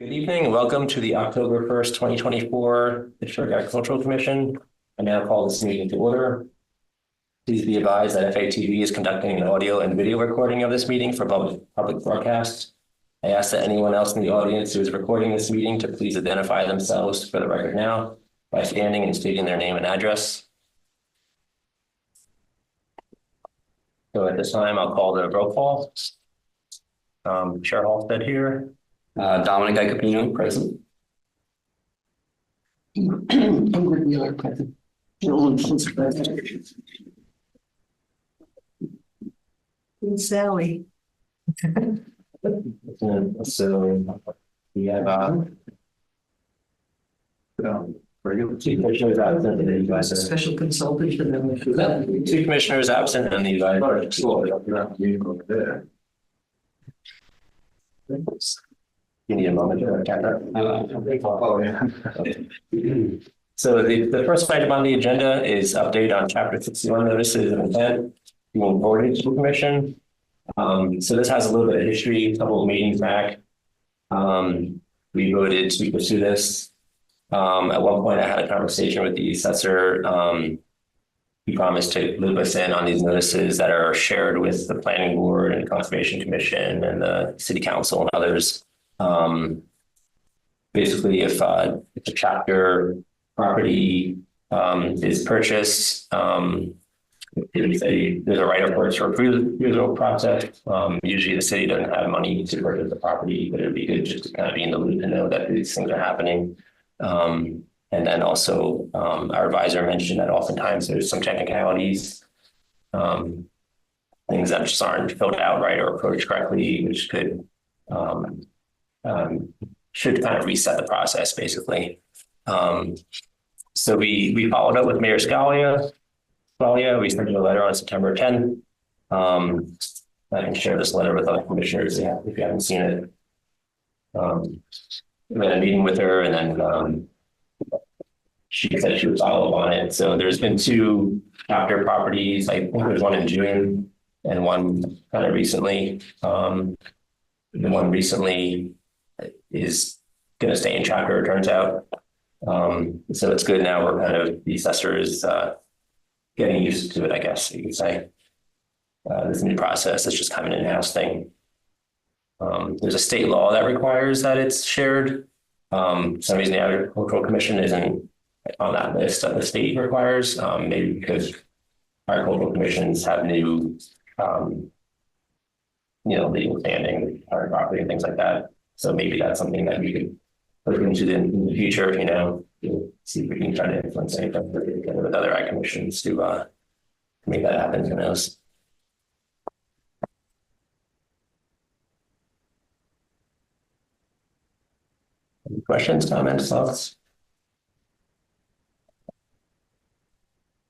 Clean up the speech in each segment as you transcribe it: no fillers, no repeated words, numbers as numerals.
Good evening and welcome to the October 1st, 2024 Pittsburgh Agricultural Commission. I now call this meeting to order. Please be advised that FATV is conducting an audio and video recording of this meeting for public broadcast. I ask that anyone else in the audience who is recording this meeting to please identify themselves for the record now by standing and stating their name and address. So at this time, I'll call the roll call. Chair Halstead here. Dominic Icapino, present. Ingrid Wheeler, present. Joel Jones, present. And Sally. So we have two commissioners absent and the advisor. Special consultant and then we should. Two commissioners absent and the advisor. You need a moment to catch up. So the first item on the agenda is update on Chapter 61 notices of intent being forwarded to the commission. So this has a little bit of history, a couple of meetings back. We voted to pursue this. At one point, I had a conversation with the assessor. He promised to loop us in on these notices that are shared with the planning board and conservation commission and the city council and others. Basically, if a chapter property is purchased, there's a right of first refusal process. Usually the city doesn't have money to purchase the property, but it'd be good just to kind of be in the loop and know that these things are happening. And then also our advisor mentioned that oftentimes there's some technicalities, things that just aren't filled out right or approached correctly, which could should kind of reset the process basically. So we followed up with Mayor Scalia. We sent a letter on September 10th. I can share this letter with other commissioners if you haven't seen it. We had a meeting with her and then she said she would follow up on it. So there's been two chapter properties. I think there's one in June and one kind of recently. The one recently is going to stay in chapter, it turns out. So it's good now. We're kind of, the assessor is getting used to it, I guess you could say. This new process is just kind of an in-house thing. There's a state law that requires that it's shared. For some reason the Agricultural Commission isn't on that list that the state requires, maybe because agricultural commissions have new, legal standing, private property and things like that. So maybe that's something that we could look into in the future, see if we can try to influence anything together with other ag commissions to make that happen, who knows. Any questions, comments, thoughts?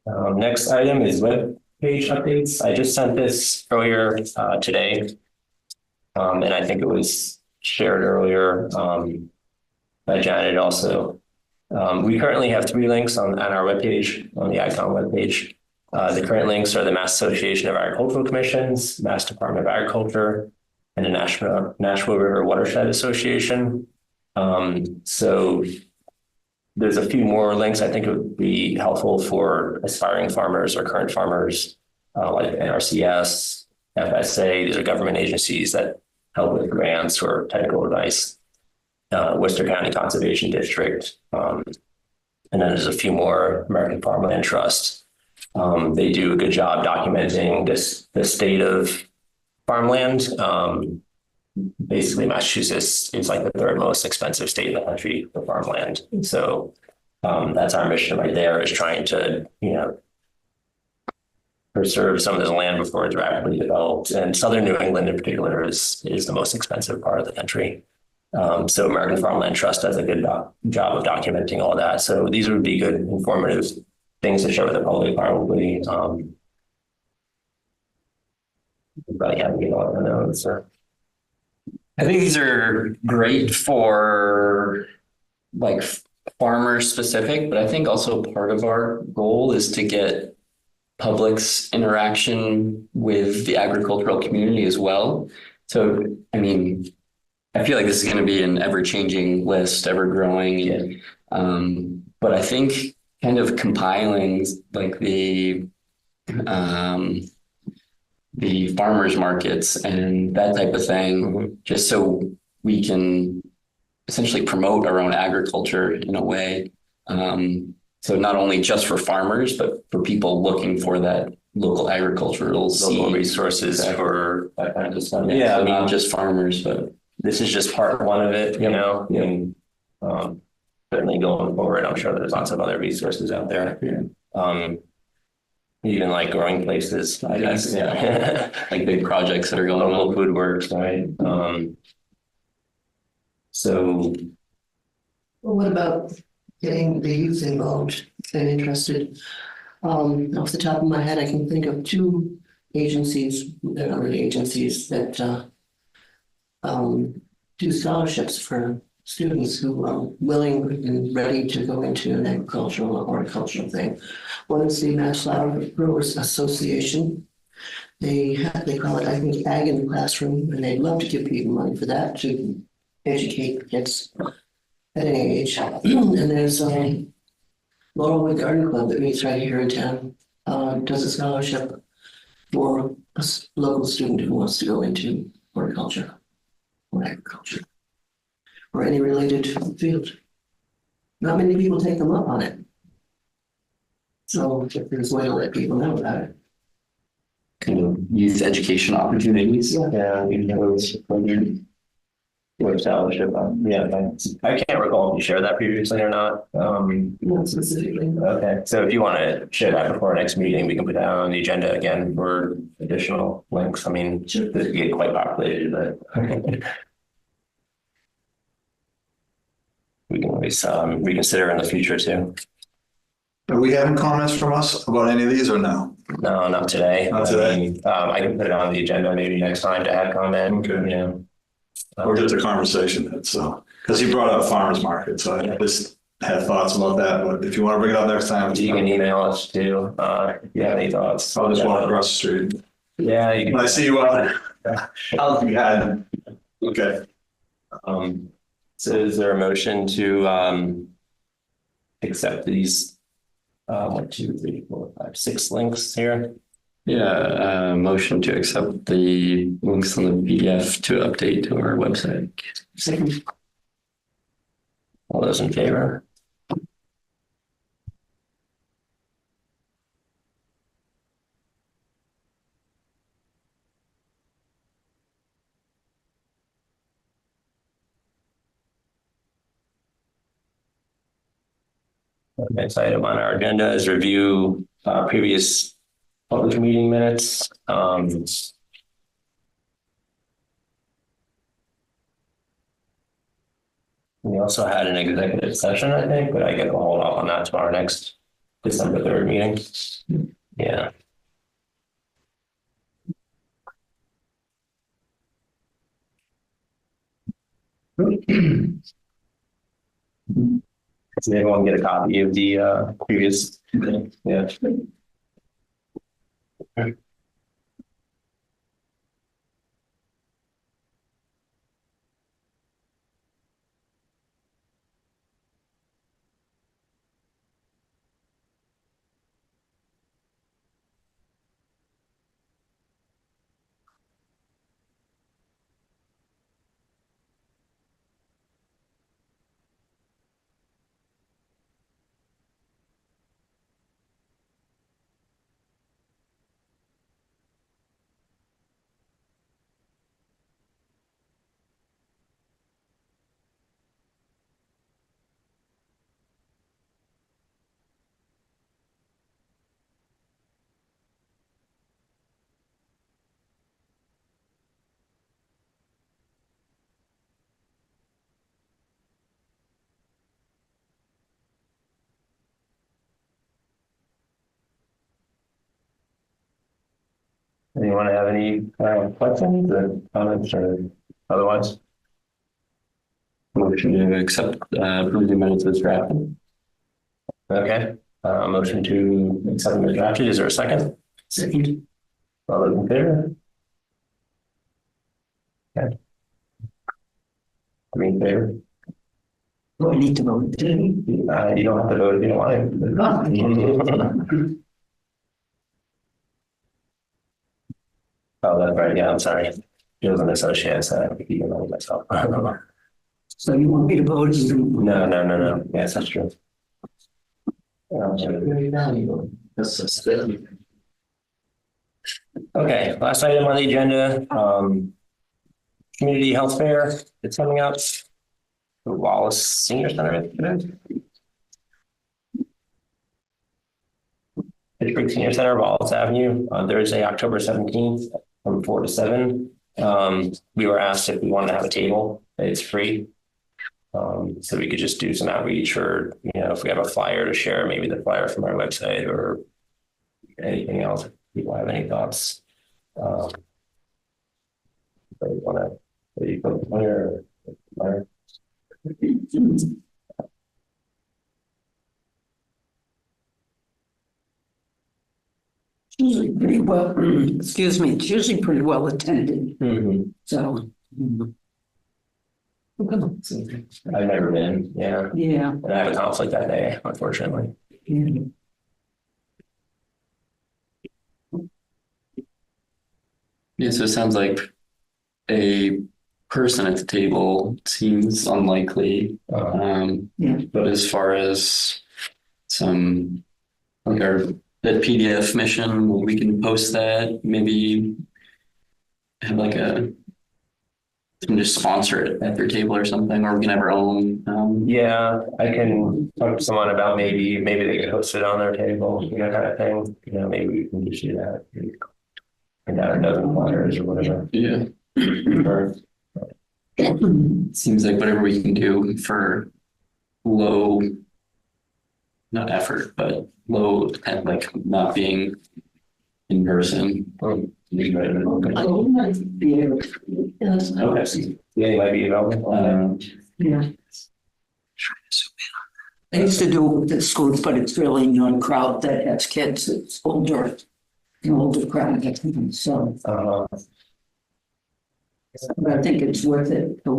Next item is web page updates. I just sent this earlier today, and I think it was shared earlier by Janet also. We currently have 3 links on our webpage, on the ICON webpage. The current links are the Mass Association of Agricultural Commissions, Mass Department of Agriculture, and the Nashua River Watershed Association. So there's a few more links I think it would be helpful for aspiring farmers or current farmers, like NRCS, FSA. These are government agencies that help with grants or technical advice. Worcester County Conservation District. And then there's a few more, American Farmland Trust. They do a good job documenting the state of farmland. Basically, Massachusetts is like the 3rd most expensive state in the country for farmland. So that's our mission right there, is trying to, preserve some of this land before it's rapidly developed. And Southern New England in particular is the most expensive part of the country. So American Farmland Trust does a good job of documenting all that. So these would be good, informative things to share with the public, probably. Probably haven't been on the notes. I think these are great for like farmer specific, but I think also part of our goal is to get public's interaction with the agricultural community as well. So, I mean, I feel like this is going to be an ever-changing list, ever-growing. Yeah. But I think kind of compiling like the farmers markets and that type of thing, just so we can essentially promote our own agriculture in a way. So not only just for farmers, but for people looking for that local agricultural Local seed. resources for that kind of stuff. Yeah, Yeah, so I mean, not just farmers, but this is just part one of it, you know, Yep. and certainly going forward, I'm sure there's lots of other resources out there. Even like growing places, I guess. Yeah. like big projects that are going Local on. food works, right? So Well, what about getting the youth involved and interested? Off the top of my head, I can think of two agencies, they're not really agencies, that do scholarships for students who are willing and ready to go into an agricultural or horticultural thing. One is the Mass Flower Growers Association. They call it, I think, Ag in the Classroom, and they'd love to give people money for that to educate kids at any age. And there's Laurelwood Garden Club that meets right here in town, does a scholarship for a local student who wants to go into horticulture or agriculture or any related field. Not many people take them up on it. So if there's a way to let people know about it. Kind of youth education opportunities. yeah, we know what scholarship. Yeah, I can't recall if you shared that previously or not. Not specifically. Okay, so if you want to share that before our next meeting, we can put that on the agenda again for additional links. I mean, Sure. this get quite populated, but we can always reconsider in the future too. Are we having comments from us about any of these or no? No, not today. Not today? I mean, I can put it on the agenda maybe next time to have comment. Okay. You know. Or just a conversation, so, because he brought up farmers market, so I just had thoughts about that, but if you want to bring it up next time. You can email us too, if you have any thoughts. I'll just walk across the street. Yeah, you When I see you out, I'll be had. Okay. So is there a motion to accept these 1, 2, 3, 4, 5, 6 links here? Yeah, motion to accept the links on the PDF to update to our website. Second. All those in favor? Next item on our agenda is review previous public meeting minutes. We also had an executive session, I think, but I get to hold off on that to our next December 3rd meeting. Yeah. Does everyone get a copy of the previous? Yeah. Anyone have any questions or comments or otherwise? Motion to accept approve the minutes as drafted. Okay, motion to accept them as drafted. Is there a second? Second. All those in favor? Okay. I mean, favor. Do I need to vote? You don't have to vote if you don't want to. Oh, that's right. Yeah, I'm sorry. He was an associate, so I have to keep it on myself. So you want me to vote? No. Yes, that's true. Very valuable. Okay, last item on the agenda, community health fair. It's coming up. The Wallace Senior Center. Pittsburgh Senior Center, Wallace Avenue, on Thursday, October 17th, from 4 to 7. We were asked if we wanted to have a table. It's free. So we could just do some outreach, or, if we have a flyer to share, maybe the flyer from our website or anything else. If people have any thoughts. You want to put the flyer? Usually pretty well, excuse me, it's usually pretty well attended, Mhm. so. I've never been, yeah. Yeah. And I have a conflict that day, unfortunately. Yeah. Yeah, so it sounds like a person at the table seems unlikely. Yeah. But as far as some, like that PDF mission, we can post that, maybe have like just sponsor it at their table or something, or we can have our own. Yeah, I can talk to someone about maybe they could host it on their table, kind of thing. Maybe we can just do that. And out a dozen flyers or whatever. Yeah. Or, Seems like whatever we can do for low, not effort, but low, kind of like not being in person. Okay. Yes. Yeah, you might be available. Yeah. I used to do it with the schools, but it's really a young crowd that has kids. It's older, an older crowd, so. But I think it's worth it for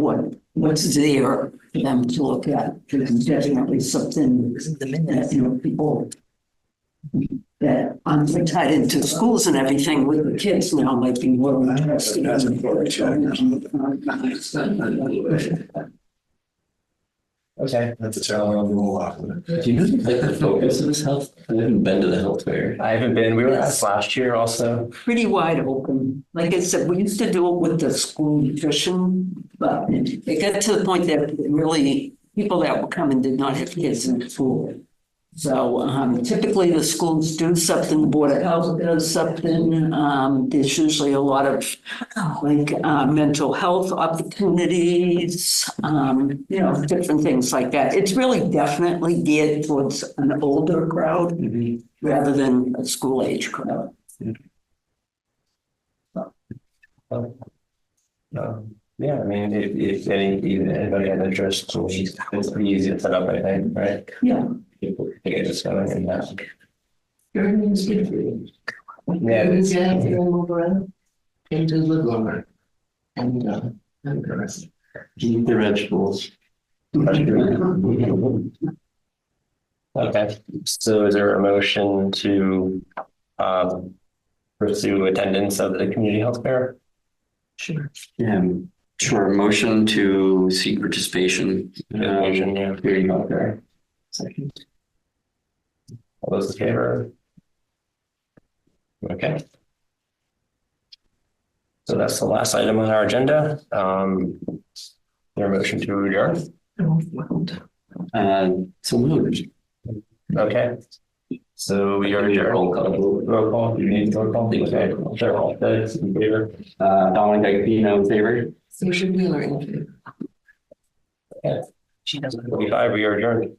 what's there for them to look at. It's definitely something that, people that aren't tied into schools and everything with the kids now might be more interested Okay. That's a challenge on the roll off. Do you know like the focus of this health? I haven't been to the health fair. I haven't been. We were asked last year also. pretty wide open. Like I said, we used to do it with the school nutrition, but it got to the point that really people that were coming did not have kids in school. So typically the schools do something, the Board of Health does something. There's usually a lot of mental health opportunities, different things like that. It's really definitely geared towards an older crowd rather than a school age crowd. Yeah, I mean, if anybody has interest, it's pretty easy to set up, I think, right? Yeah. People can get this going and Everything's good for you. Yeah, It's move around. And to live longer. And the rest. Eat the vegetables. Okay, so is there a motion to pursue attendance of the community health fair? Sure. Yeah, sure. Motion to seek participation. Motion, yeah. Community health fair. Second. All those in favor? Okay. So that's the last item on our agenda. There a motion to adjourn? So moved. Okay. So we are adjourned. Roll call. Roll call. You need roll call. Okay. Sure. All those in favor? Dominic Agapino in favor. Social Wheeler in favor. Okay. 45, we are adjourned.